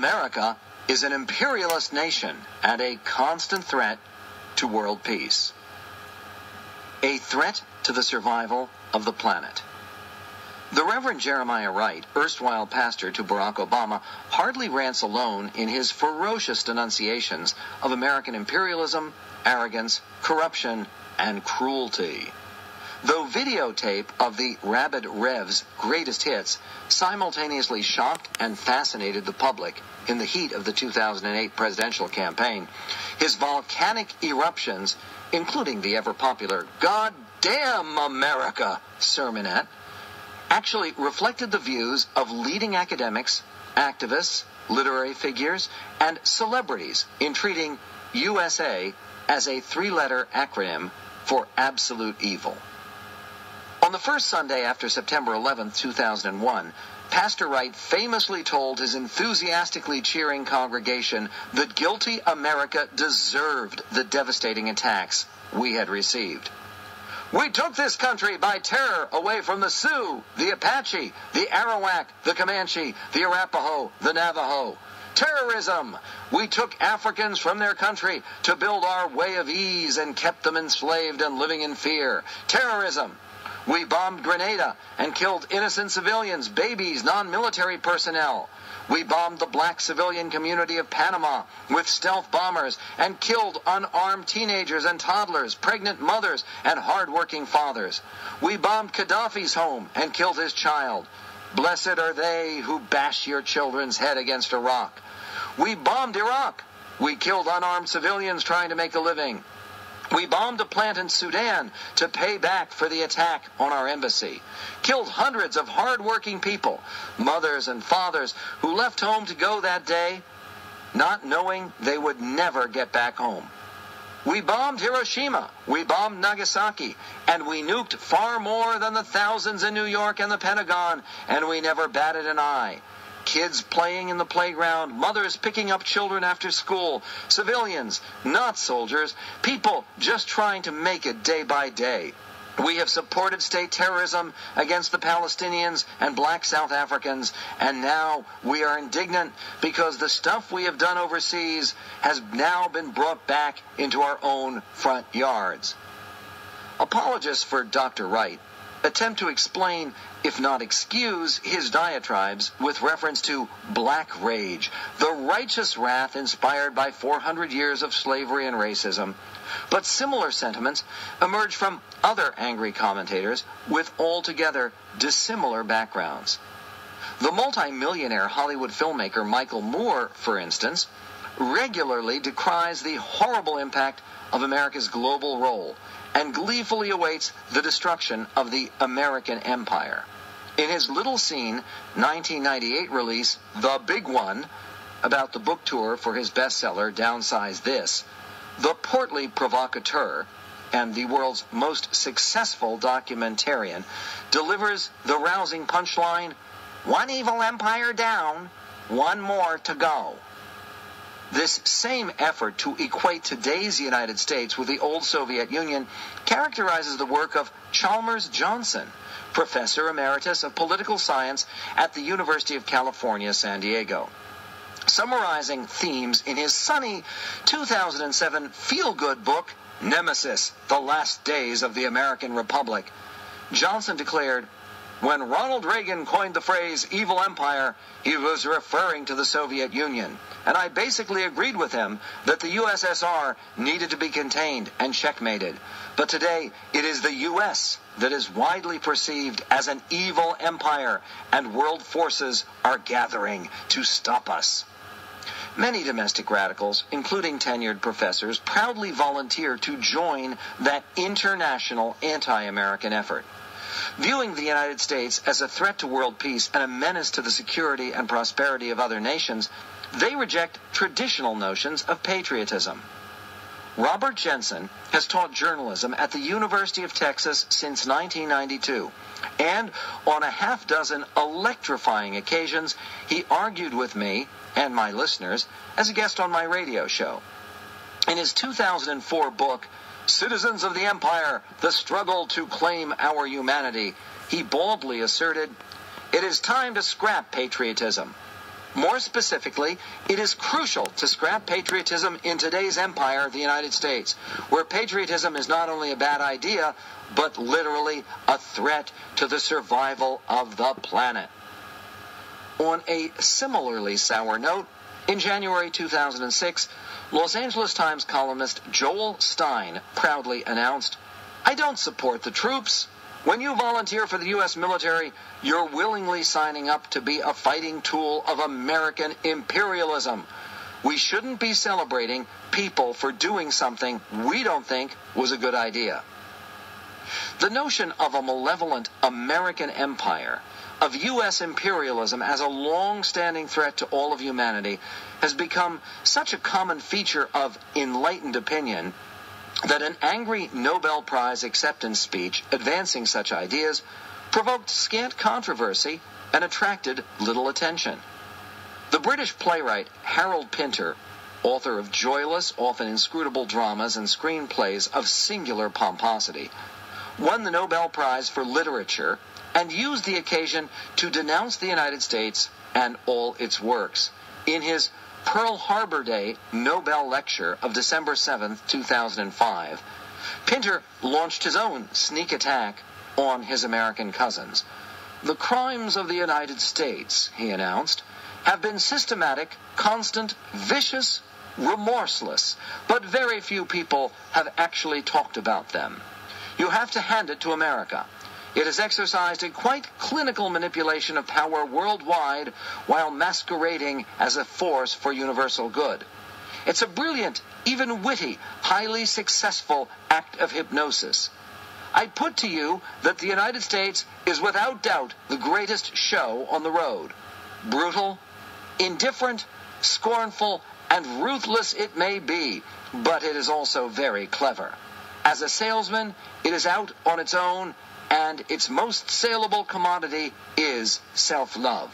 America is an imperialist nation and a constant threat to world peace. A threat to the survival of the planet. The Reverend Jeremiah Wright, erstwhile pastor to Barack Obama, hardly rants alone in his ferocious denunciations of American imperialism, arrogance, corruption, and cruelty. Though videotape of the Rabid Rev's greatest hits simultaneously shocked and fascinated the public in the heat of the 2008 presidential campaign, his volcanic eruptions, including the ever-popular "God Damn America" sermonette, actually reflected the views of leading academics, activists, literary figures, and celebrities in treating USA as a three-letter acronym for absolute evil. On the first Sunday after September 11, 2001, Pastor Wright famously told his enthusiastically cheering congregation that guilty America deserved the devastating attacks we had received. "We took this country by terror away from the Sioux, the Apache, the Arawak, the Comanche, the Arapaho, the Navajo. Terrorism! We took Africans from their country to build our way of ease and kept them enslaved and living in fear. Terrorism! We bombed Grenada and killed innocent civilians, babies, non-military personnel. We bombed the black civilian community of Panama with stealth bombers and killed unarmed teenagers and toddlers, pregnant mothers, and hard-working fathers. We bombed Gaddafi's home and killed his child. Blessed are they who bash your children's head against a rock. We bombed Iraq. We killed unarmed civilians trying to make a living. We bombed a plant in Sudan to pay back for the attack on our embassy. Killed hundreds of hard-working people, mothers and fathers, who left home to go that day, not knowing they would never get back home. We bombed Hiroshima, we bombed Nagasaki, and we nuked far more than the thousands in New York and the Pentagon, and we never batted an eye. Kids playing in the playground, mothers picking up children after school, civilians, not soldiers, people just trying to make it day by day. We have supported state terrorism against the Palestinians and black South Africans, and now we are indignant because the stuff we have done overseas has now been brought back into our own front yards. Apologists for Dr. Wright attempt to explain, if not excuse, his diatribes with reference to black rage, the righteous wrath inspired by 400 years of slavery and racism. But similar sentiments emerge from other angry commentators with altogether dissimilar backgrounds. The multi-millionaire Hollywood filmmaker Michael Moore, for instance, regularly decries the horrible impact of America's global role and gleefully awaits the destruction of the American empire. In his Little Scene 1998 release, The Big One, about the book tour for his bestseller Downsize This, the portly provocateur and the world's most successful documentarian delivers the rousing punchline, "One evil empire down, one more to go." This same effort to equate today's United States with the old Soviet Union characterizes the work of Chalmers Johnson, Professor Emeritus of Political Science at the University of California, San Diego. Summarizing themes in his sunny 2007 feel-good book, Nemesis, The Last Days of the American Republic, Johnson declared, "When Ronald Reagan coined the phrase evil empire, he was referring to the Soviet Union. And I basically agreed with him that the USSR needed to be contained and checkmated. But today, it is the US that is widely perceived as an evil empire, and world forces are gathering to stop us." Many domestic radicals, including tenured professors, proudly volunteer to join that international anti-American effort. Viewing the United States as a threat to world peace and a menace to the security and prosperity of other nations, they reject traditional notions of patriotism. Robert Jensen has taught journalism at the University of Texas since 1992, and on a half-dozen electrifying occasions, he argued with me and my listeners as a guest on my radio show. In his 2004 book, Citizens of the Empire, The Struggle to Claim Our Humanity, he boldly asserted, "It is time to scrap patriotism. More specifically, it is crucial to scrap patriotism in today's empire, the United States, where patriotism is not only a bad idea, but literally a threat to the survival of the planet. On a similarly sour note, in January 2006, Los Angeles Times columnist Joel Stein proudly announced, "I don't support the troops. When you volunteer for the U.S. military, you're willingly signing up to be a fighting tool of American imperialism. We shouldn't be celebrating people for doing something we don't think was a good idea." The notion of a malevolent American empire, of U.S. imperialism as a long-standing threat to all of humanity, has become such a common feature of enlightened opinion that an angry Nobel Prize acceptance speech advancing such ideas provoked scant controversy and attracted little attention. The British playwright Harold Pinter, author of joyless, often inscrutable dramas and screenplays of singular pomposity, won the Nobel Prize for Literature and used the occasion to denounce the United States and all its works. In his Pearl Harbor Day Nobel Lecture of December 7, 2005, Pinter launched his own sneak attack on his American cousins. "The crimes of the United States," he announced, "have been systematic, constant, vicious, remorseless, but very few people have actually talked about them. You have to hand it to America. It has exercised a quite clinical manipulation of power worldwide while masquerading as a force for universal good. It's a brilliant, even witty, highly successful act of hypnosis. I put to you that the United States is without doubt the greatest show on the road. Brutal, indifferent, scornful, and ruthless it may be, but it is also very clever. As a salesman, it is out on its own, and its most saleable commodity is self-love."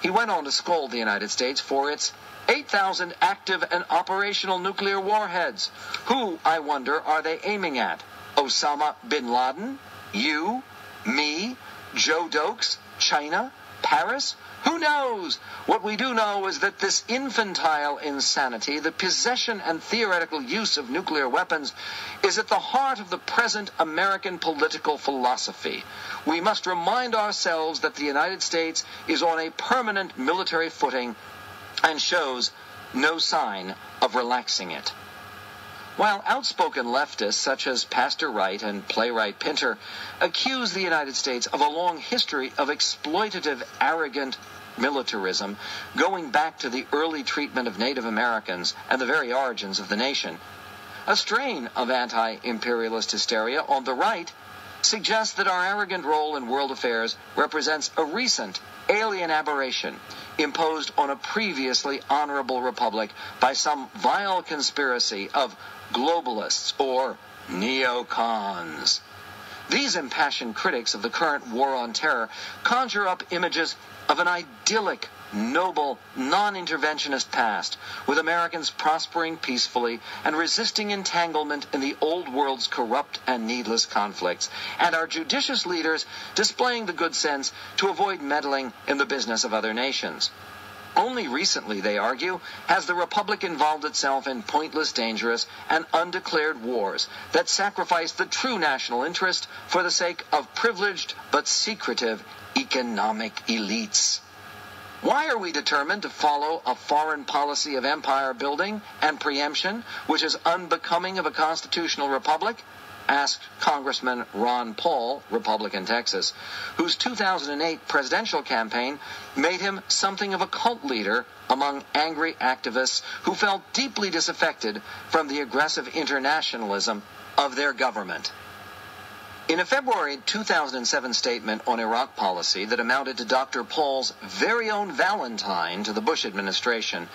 He went on to scold the United States for its 8,000 active and operational nuclear warheads. Who, I wonder, are they aiming at? Osama bin Laden? You? Me? Joe Dokes? China? Paris? Who knows? What we do know is that this infantile insanity, the possession and theoretical use of nuclear weapons, is at the heart of the present American political philosophy. We must remind ourselves that the United States is on a permanent military footing and shows no sign of relaxing it. While outspoken leftists such as Pastor Wright and playwright Pinter accuse the United States of a long history of exploitative, arrogant militarism going back to the early treatment of Native Americans and the very origins of the nation, a strain of anti-imperialist hysteria on the right suggests that our arrogant role in world affairs represents a recent alien aberration imposed on a previously honorable republic by some vile conspiracy of globalists or neocons. These impassioned critics of the current war on terror conjure up images of an idyllic, noble, non-interventionist past, with Americans prospering peacefully and resisting entanglement in the old world's corrupt and needless conflicts, and our judicious leaders displaying the good sense to avoid meddling in the business of other nations. Only recently, they argue, has the Republic involved itself in pointless, dangerous, and undeclared wars that sacrifice the true national interest for the sake of privileged but secretive economic elites. Why are we determined to follow a foreign policy of empire building and preemption, which is unbecoming of a constitutional republic? Asked Congressman Ron Paul, Republican Texas, whose 2008 presidential campaign made him something of a cult leader among angry activists who felt deeply disaffected from the aggressive internationalism of their government. In a February 2007 statement on Iraq policy that amounted to Dr. Paul's very own Valentine to the Bush administration,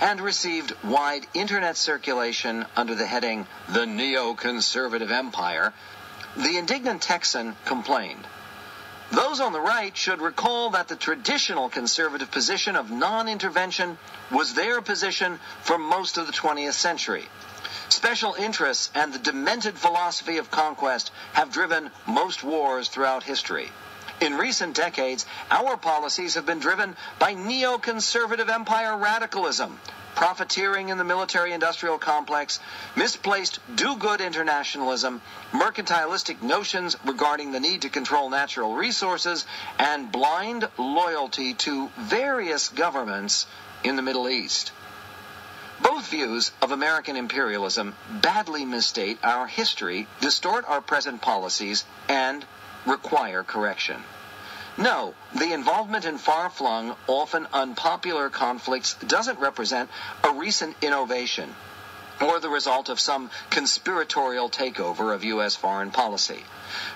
and received wide internet circulation under the heading, "The Neoconservative Empire," the indignant Texan complained, "Those on the right should recall that the traditional conservative position of non-intervention was their position for most of the 20th century. Special interests and the demented philosophy of conquest have driven most wars throughout history. In recent decades, our policies have been driven by neoconservative empire radicalism, profiteering in the military-industrial complex, misplaced do-good internationalism, mercantilistic notions regarding the need to control natural resources, and blind loyalty to various governments in the Middle East. Both views of American imperialism badly misstate our history, distort our present policies, and require correction. No, the involvement in far-flung, often unpopular conflicts doesn't represent a recent innovation or the result of some conspiratorial takeover of U.S. foreign policy.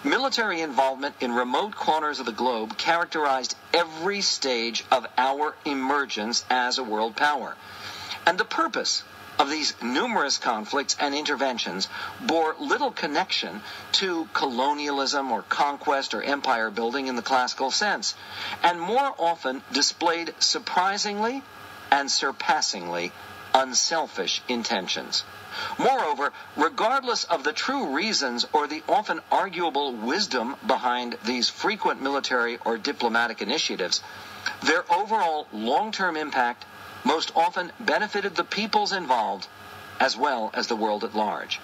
Military involvement in remote corners of the globe characterized every stage of our emergence as a world power. And the purpose of these numerous conflicts and interventions bore little connection to colonialism or conquest or empire building in the classical sense, and more often displayed surprisingly and surpassingly unselfish intentions. Moreover, regardless of the true reasons or the often arguable wisdom behind these frequent military or diplomatic initiatives, their overall long-term impact most often benefited the peoples involved as well as the world at large.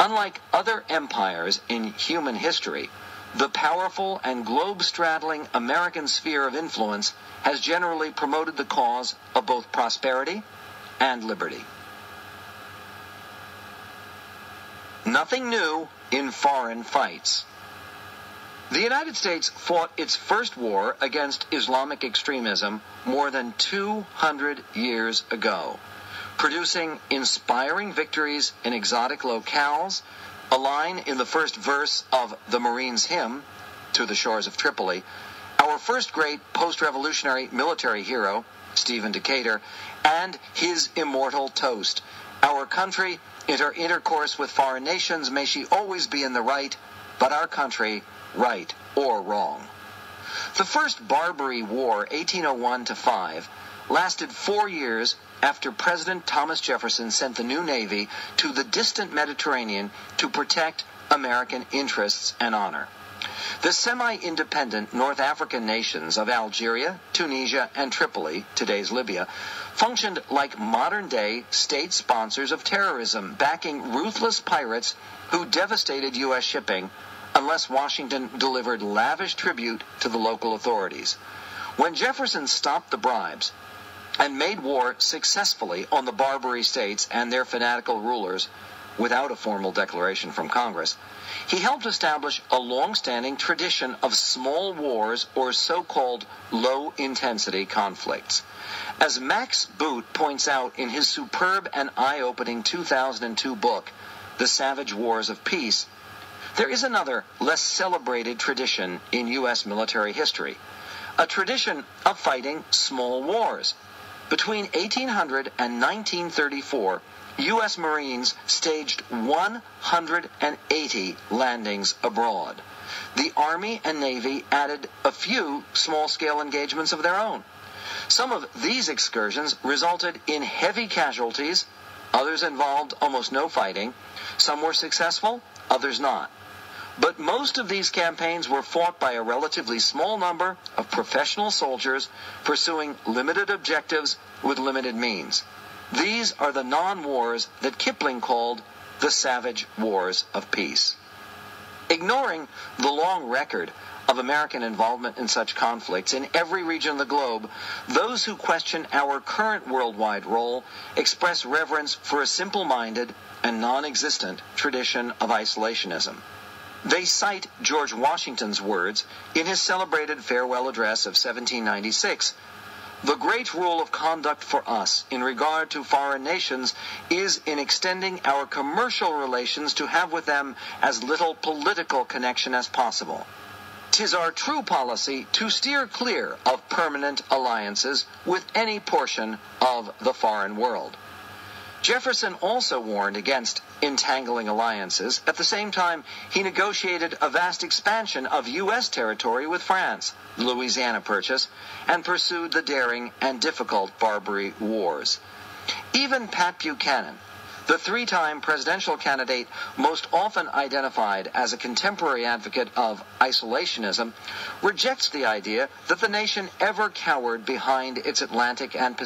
Unlike other empires in human history, the powerful and globe-straddling American sphere of influence has generally promoted the cause of both prosperity and liberty. Nothing new in foreign fights. The United States fought its first war against Islamic extremism more than 200 years ago, producing inspiring victories in exotic locales, a line in the first verse of the Marines' hymn, To the Shores of Tripoli, our first great post-revolutionary military hero, Stephen Decatur, and his immortal toast, Our country, in her intercourse with foreign nations, may she always be in the right, but our country, right or wrong. The First Barbary War, 1801-5, lasted 4 years after President Thomas Jefferson sent the new Navy to the distant Mediterranean to protect American interests and honor. The semi-independent North African nations of Algeria, Tunisia, and Tripoli, today's Libya, functioned like modern-day state sponsors of terrorism, backing ruthless pirates who devastated U.S. shipping unless Washington delivered lavish tribute to the local authorities. When Jefferson stopped the bribes and made war successfully on the Barbary states and their fanatical rulers without a formal declaration from Congress, he helped establish a long-standing tradition of small wars or so-called low-intensity conflicts. As Max Boot points out in his superb and eye-opening 2002 book, The Savage Wars of Peace, there is another, less celebrated tradition in U.S. military history, a tradition of fighting small wars. Between 1800 and 1934, U.S. Marines staged 180 landings abroad. The Army and Navy added a few small-scale engagements of their own. Some of these excursions resulted in heavy casualties, others involved almost no fighting. Some were successful, others not. But most of these campaigns were fought by a relatively small number of professional soldiers pursuing limited objectives with limited means. These are the non-wars that Kipling called the savage wars of peace. Ignoring the long record of American involvement in such conflicts in every region of the globe, those who question our current worldwide role express reverence for a simple-minded and non-existent tradition of isolationism. They cite George Washington's words in his celebrated farewell address of 1796. The great rule of conduct for us in regard to foreign nations is in extending our commercial relations to have with them as little political connection as possible. 'Tis our true policy to steer clear of permanent alliances with any portion of the foreign world. Jefferson also warned against entangling alliances. At the same time, he negotiated a vast expansion of U.S. territory with France, the Louisiana Purchase, and pursued the daring and difficult Barbary Wars. Even Pat Buchanan, The three-time presidential candidate most often identified as a contemporary advocate of isolationism rejects the idea that the nation ever cowered behind its Atlantic and